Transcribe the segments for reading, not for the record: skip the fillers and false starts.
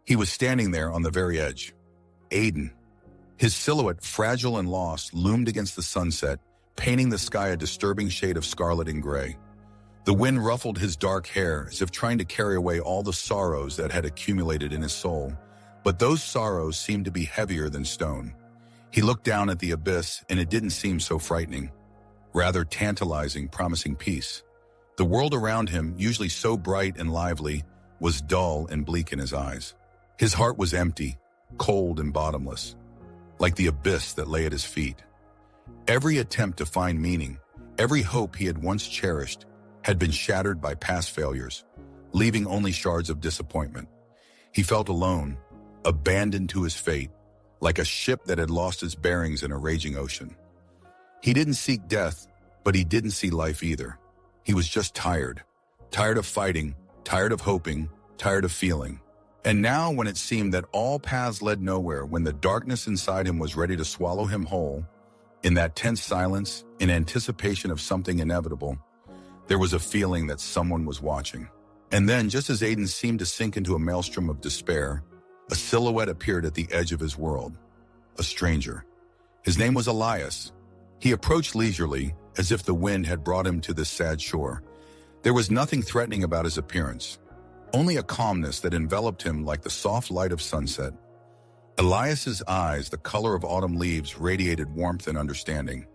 He was standing there on the very edge. Aiden. His silhouette, fragile and lost, loomed against the sunset, painting the sky a disturbing shade of scarlet and gray. The wind ruffled his dark hair as if trying to carry away all the sorrows that had accumulated in his soul, but those sorrows seemed to be heavier than stone. He looked down at the abyss, and it didn't seem so frightening, rather tantalizing, promising peace. The world around him, usually so bright and lively, was dull and bleak in his eyes. His heart was empty, cold and bottomless, like the abyss that lay at his feet. Every attempt to find meaning, every hope he had once cherished, had been shattered by past failures, leaving only shards of disappointment. He felt alone, abandoned to his fate, like a ship that had lost its bearings in a raging ocean. He didn't seek death, but he didn't see life either. He was just tired. Tired of fighting, tired of hoping, tired of feeling. And now, when it seemed that all paths led nowhere, when the darkness inside him was ready to swallow him whole, in that tense silence, in anticipation of something inevitable, there was a feeling that someone was watching. And then, just as Aiden seemed to sink into a maelstrom of despair, a silhouette appeared at the edge of his world. A stranger. His name was Elias. He approached leisurely, as if the wind had brought him to this sad shore. There was nothing threatening about his appearance, only a calmness that enveloped him like the soft light of sunset. Elias's eyes, the color of autumn leaves, radiated warmth and understanding.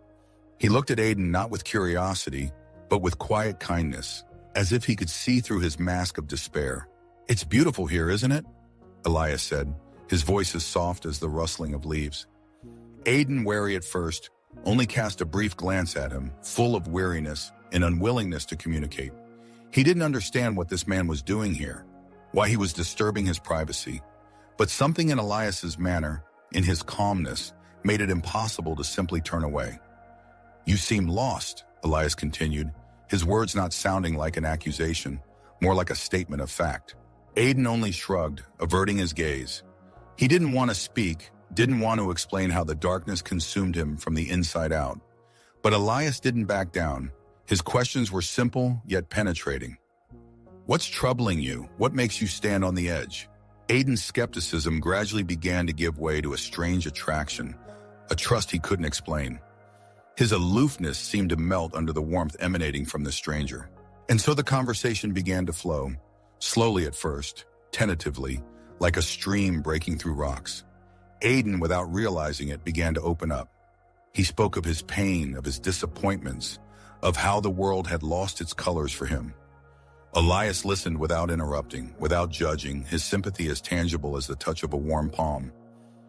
He looked at Aiden not with curiosity, but with quiet kindness, as if he could see through his mask of despair. "It's beautiful here, isn't it?" Elias said, his voice as soft as the rustling of leaves. Aiden, wary at first, only cast a brief glance at him, full of weariness and unwillingness to communicate. He didn't understand what this man was doing here, why he was disturbing his privacy. But something in Elias's manner, in his calmness, made it impossible to simply turn away. "You seem lost," Elias continued, his words not sounding like an accusation, more like a statement of fact. Aiden only shrugged, averting his gaze. He didn't want to speak, didn't want to explain how the darkness consumed him from the inside out. But Elias didn't back down. His questions were simple, yet penetrating. "What's troubling you? What makes you stand on the edge?" Aiden's skepticism gradually began to give way to a strange attraction, a trust he couldn't explain. His aloofness seemed to melt under the warmth emanating from the stranger. And so the conversation began to flow, slowly at first, tentatively, like a stream breaking through rocks. Aiden, without realizing it, began to open up. He spoke of his pain, of his disappointments, of how the world had lost its colors for him. Elias listened without interrupting, without judging, his sympathy as tangible as the touch of a warm palm.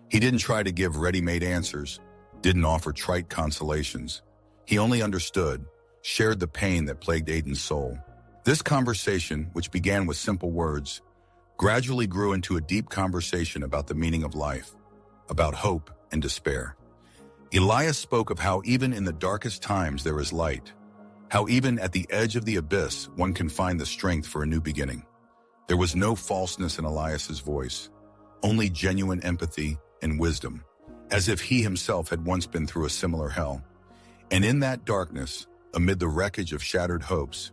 He didn't try to give ready-made answers, didn't offer trite consolations. He only understood, shared the pain that plagued Aiden's soul. This conversation, which began with simple words, gradually grew into a deep conversation about the meaning of life, about hope and despair. Elias spoke of how even in the darkest times there is light, how even at the edge of the abyss one can find the strength for a new beginning. There was no falseness in Elias's voice, only genuine empathy and wisdom, as if he himself had once been through a similar hell. And in that darkness, amid the wreckage of shattered hopes,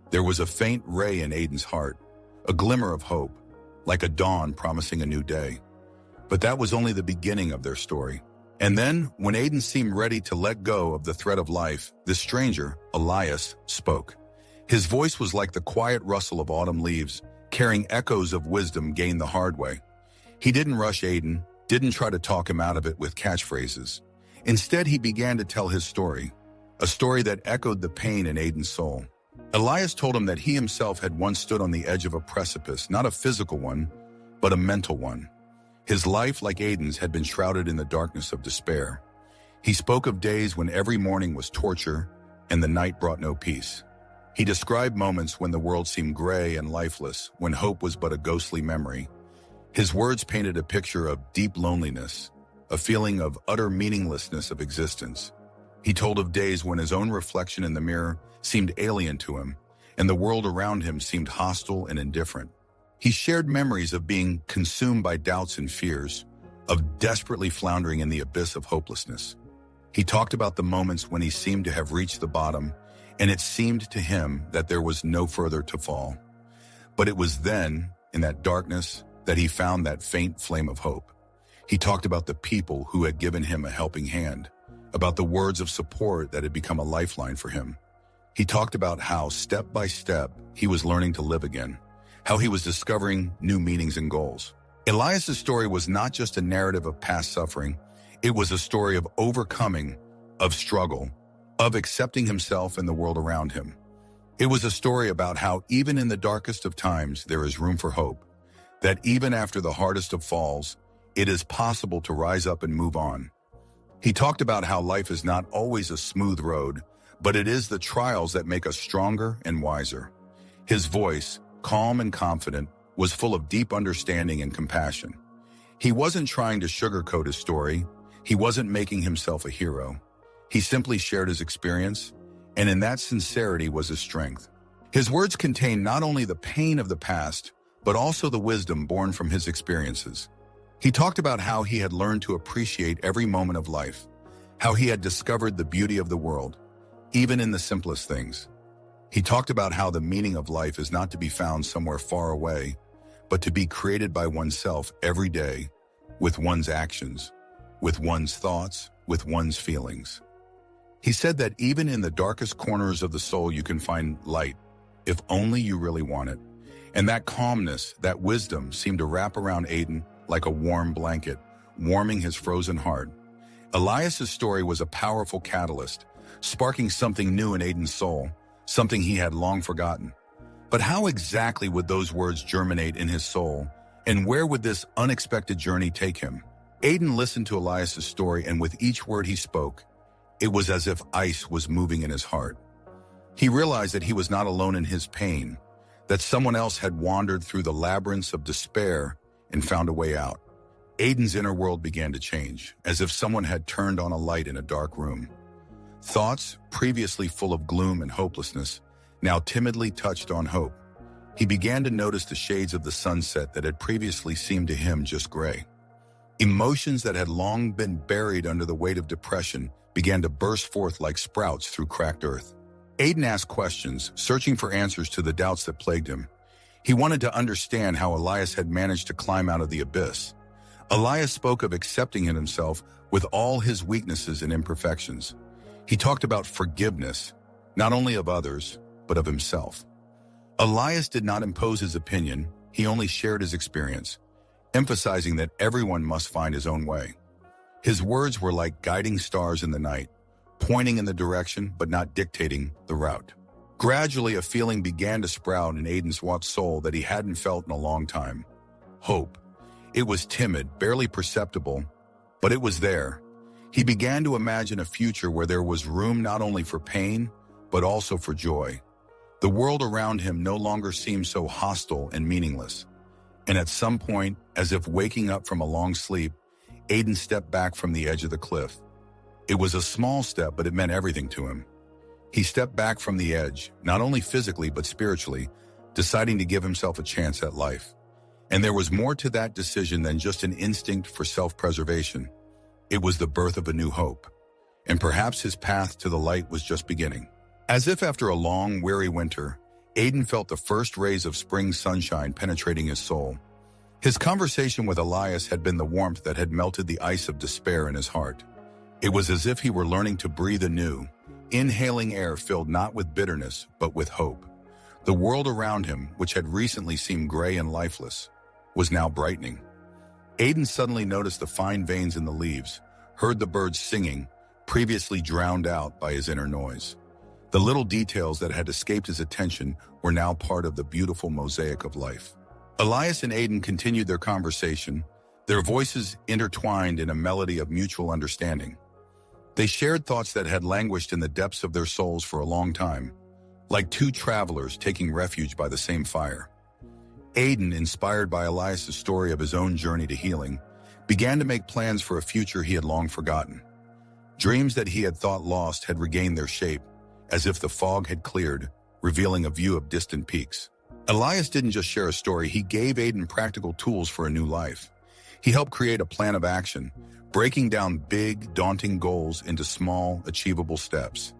there was a faint ray in Aiden's heart, a glimmer of hope, like a dawn promising a new day. But that was only the beginning of their story. And then, when Aiden seemed ready to let go of the thread of life, this stranger, Elias, spoke. His voice was like the quiet rustle of autumn leaves, carrying echoes of wisdom gained the hard way. He didn't rush Aiden, didn't try to talk him out of it with catchphrases. Instead, he began to tell his story, a story that echoed the pain in Aiden's soul. Elias told him that he himself had once stood on the edge of a precipice, not a physical one, but a mental one. His life, like Aiden's, had been shrouded in the darkness of despair. He spoke of days when every morning was torture and the night brought no peace. He described moments when the world seemed gray and lifeless, when hope was but a ghostly memory. His words painted a picture of deep loneliness, a feeling of utter meaninglessness of existence. He told of days when his own reflection in the mirror seemed alien to him, and the world around him seemed hostile and indifferent. He shared memories of being consumed by doubts and fears, of desperately floundering in the abyss of hopelessness. He talked about the moments when he seemed to have reached the bottom, and it seemed to him that there was no further to fall. But it was then, in that darkness, that he found that faint flame of hope. He talked about the people who had given him a helping hand, about the words of support that had become a lifeline for him. He talked about how, step by step, he was learning to live again, how he was discovering new meanings and goals. Elias's story was not just a narrative of past suffering, it was a story of overcoming, of struggle, of accepting himself and the world around him. It was a story about how even in the darkest of times there is room for hope, that even after the hardest of falls, it is possible to rise up and move on. He talked about how life is not always a smooth road, but it is the trials that make us stronger and wiser. His voice, calm and confident, was full of deep understanding and compassion. He wasn't trying to sugarcoat his story. He wasn't making himself a hero. He simply shared his experience, and in that sincerity was his strength. His words contained not only the pain of the past, but also the wisdom born from his experiences. He talked about how he had learned to appreciate every moment of life, how he had discovered the beauty of the world, even in the simplest things. He talked about how the meaning of life is not to be found somewhere far away, but to be created by oneself every day, with one's actions, with one's thoughts, with one's feelings. He said that even in the darkest corners of the soul you can find light, if only you really want it. And that calmness, that wisdom seemed to wrap around Aiden like a warm blanket, warming his frozen heart. Elias's story was a powerful catalyst, sparking something new in Aiden's soul, something he had long forgotten. But how exactly would those words germinate in his soul, and where would this unexpected journey take him? Aiden listened to Elias's story, and with each word he spoke, it was as if ice was moving in his heart. He realized that he was not alone in his pain, that someone else had wandered through the labyrinths of despair and found a way out. Aiden's inner world began to change, as if someone had turned on a light in a dark room. Thoughts, previously full of gloom and hopelessness, now timidly touched on hope. He began to notice the shades of the sunset that had previously seemed to him just gray. Emotions that had long been buried under the weight of depression began to burst forth like sprouts through cracked earth. Aiden asked questions, searching for answers to the doubts that plagued him. He wanted to understand how Elias had managed to climb out of the abyss. Elias spoke of accepting in himself with all his weaknesses and imperfections. He talked about forgiveness, not only of others, but of himself. Elias did not impose his opinion, he only shared his experience, emphasizing that everyone must find his own way. His words were like guiding stars in the night, pointing in the direction but not dictating the route. Gradually, a feeling began to sprout in Aiden's soul that he hadn't felt in a long time. Hope. It was timid, barely perceptible, but it was there. He began to imagine a future where there was room not only for pain, but also for joy. The world around him no longer seemed so hostile and meaningless. And at some point, as if waking up from a long sleep, Aiden stepped back from the edge of the cliff. It was a small step, but it meant everything to him. He stepped back from the edge, not only physically but spiritually, deciding to give himself a chance at life. And there was more to that decision than just an instinct for self-preservation. It was the birth of a new hope. And perhaps his path to the light was just beginning. As if after a long, weary winter, Aiden felt the first rays of spring sunshine penetrating his soul. His conversation with Elias had been the warmth that had melted the ice of despair in his heart. It was as if he were learning to breathe anew, inhaling air filled not with bitterness, but with hope. The world around him, which had recently seemed gray and lifeless, was now brightening. Aiden suddenly noticed the fine veins in the leaves, heard the birds singing, previously drowned out by his inner noise. The little details that had escaped his attention were now part of the beautiful mosaic of life. Elias and Aiden continued their conversation, their voices intertwined in a melody of mutual understanding. They shared thoughts that had languished in the depths of their souls for a long time, like two travelers taking refuge by the same fire. Aiden, inspired by Elias' story of his own journey to healing, began to make plans for a future he had long forgotten. Dreams that he had thought lost had regained their shape, as if the fog had cleared, revealing a view of distant peaks. Elias didn't just share a story, he gave Aiden practical tools for a new life. He helped create a plan of action, breaking down big, daunting goals into small, achievable steps.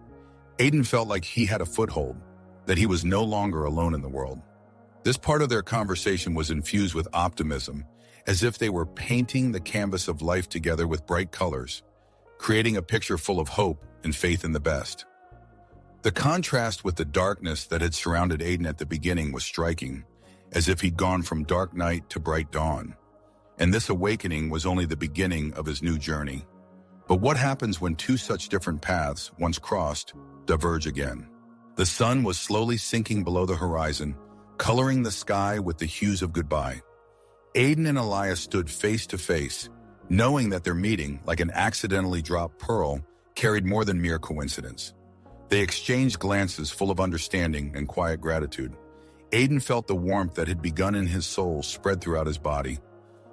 Aiden felt like he had a foothold, that he was no longer alone in the world. This part of their conversation was infused with optimism, as if they were painting the canvas of life together with bright colors, creating a picture full of hope and faith in the best. The contrast with the darkness that had surrounded Aiden at the beginning was striking, as if he'd gone from dark night to bright dawn. And this awakening was only the beginning of his new journey. But what happens when two such different paths, once crossed, diverge again? The sun was slowly sinking below the horizon, coloring the sky with the hues of goodbye. Aiden and Elias stood face to face, knowing that their meeting, like an accidentally dropped pearl, carried more than mere coincidence. They exchanged glances full of understanding and quiet gratitude. Aiden felt the warmth that had begun in his soul spread throughout his body.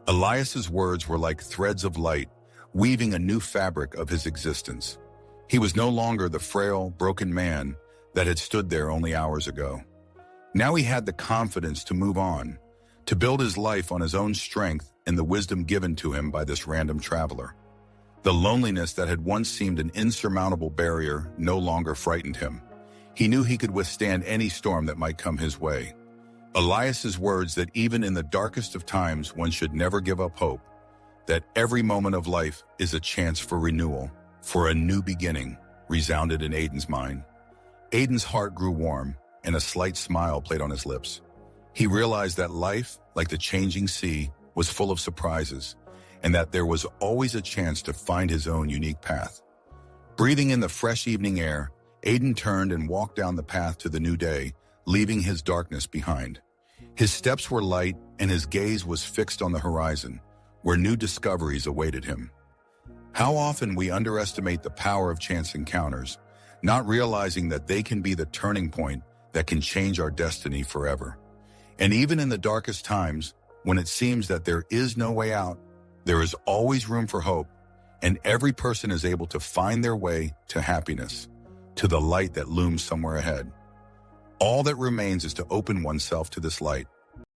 Elias's words were like threads of light, weaving a new fabric of his existence. He was no longer the frail, broken man that had stood there only hours ago. Now he had the confidence to move on, to build his life on his own strength and the wisdom given to him by this random traveler. The loneliness that had once seemed an insurmountable barrier no longer frightened him. He knew he could withstand any storm that might come his way. Elias's words that even in the darkest of times one should never give up hope, that every moment of life is a chance for renewal, for a new beginning, resounded in Aiden's mind. Aiden's heart grew warm, and a slight smile played on his lips. He realized that life, like the changing sea, was full of surprises, and that there was always a chance to find his own unique path. Breathing in the fresh evening air, Aiden turned and walked down the path to the new day, leaving his darkness behind. His steps were light, and his gaze was fixed on the horizon, where new discoveries awaited him. How often we underestimate the power of chance encounters, not realizing that they can be the turning point that can change our destiny forever. And even in the darkest times, when it seems that there is no way out, there is always room for hope, and every person is able to find their way to happiness, to the light that looms somewhere ahead. All that remains is to open oneself to this light,